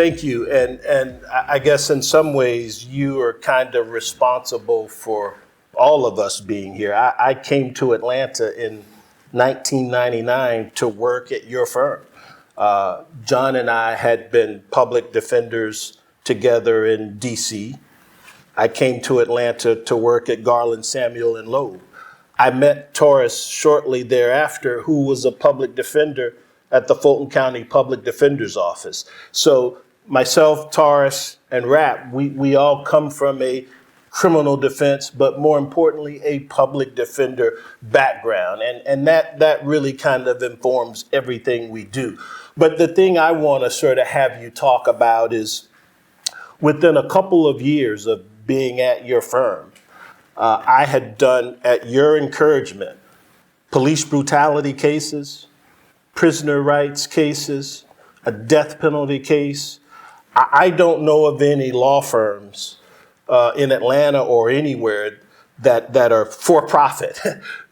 thank you. And I guess in some ways you are kind of responsible for all of us being here. I came to Atlanta in 1999 to work at your firm. John and I had been public defenders together in DC. I came to Atlanta to work at Garland, Samuel, and Loeb. I met Taurus shortly thereafter, who was a public defender at the Fulton County Public Defender's Office. So myself, Taurus, and Rap, we all come from a criminal defense, but more importantly, a public defender background. And that really kind of informs everything we do. But the thing I want to sort of have you talk about is within a couple of years of being at your firm, I had done, at your encouragement, police brutality cases, prisoner rights cases, a death penalty case. I don't know of any law firms in Atlanta or anywhere that are for-profit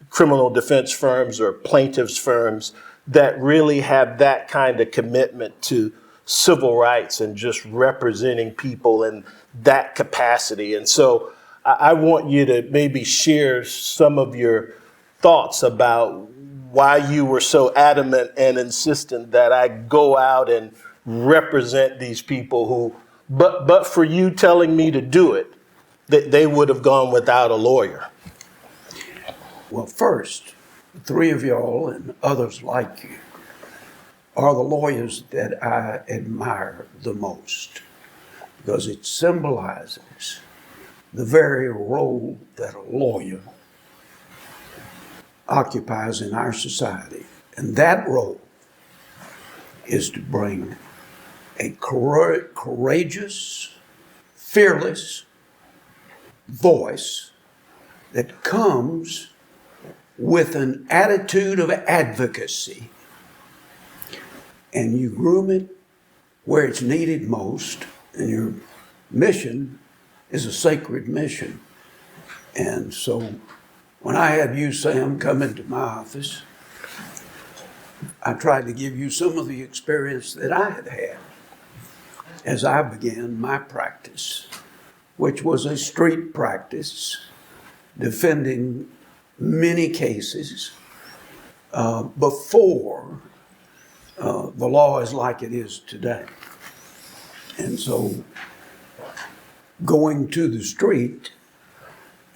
criminal defense firms or plaintiffs firms that really have that kind of commitment to civil rights and just representing people in that capacity. And so I want you to maybe share some of your thoughts about why you were so adamant and insistent that I go out and represent these people who, but for you telling me to do it, that they would have gone without a lawyer. Well, first, the three of y'all and others like you are the lawyers that I admire the most, because it symbolizes the very role that a lawyer occupies in our society. And that role is to bring a courageous, fearless voice that comes with an attitude of advocacy. And you groom it where it's needed most, and your mission is a sacred mission. And so when I had you, Sam, come into my office, I tried to give you some of the experience that I had had as I began my practice, which was a street practice, defending many cases before the law is like it is today. And so going to the street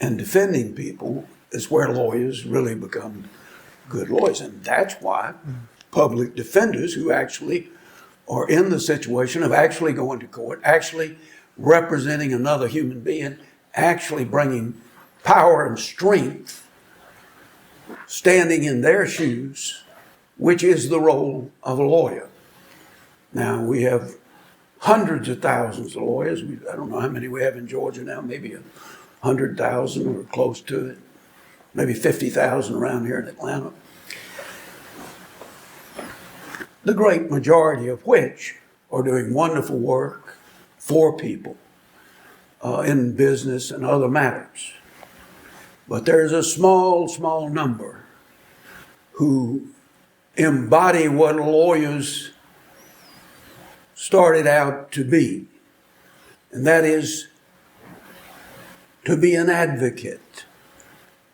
and defending people is where lawyers really become good lawyers. And that's why public defenders who actually are in the situation of actually going to court, actually representing another human being, actually bringing power and strength, standing in their shoes, which is the role of a lawyer. Now, we have hundreds of thousands of lawyers. I don't know how many we have in Georgia now, maybe 100,000 or close to it, maybe 50,000 around here in Atlanta. The great majority of which are doing wonderful work for people in business and other matters. But there's a small, small number who embody what lawyers started out to be, and that is to be an advocate,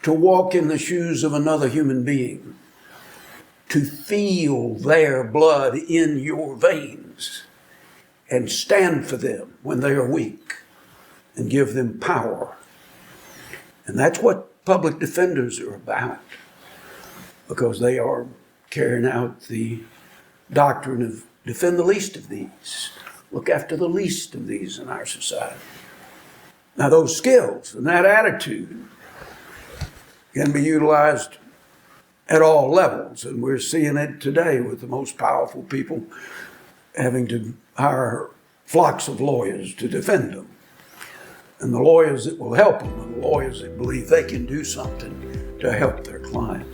to walk in the shoes of another human being, to feel their blood in your veins and stand for them when they are weak and give them power. And that's what public defenders are about, because they are carrying out the doctrine of defend the least of these, look after the least of these in our society. Now, those skills and that attitude can be utilized at all levels, and we're seeing it today with the most powerful people having to hire flocks of lawyers to defend them, and the lawyers that will help them, and the lawyers that believe they can do something to help their client.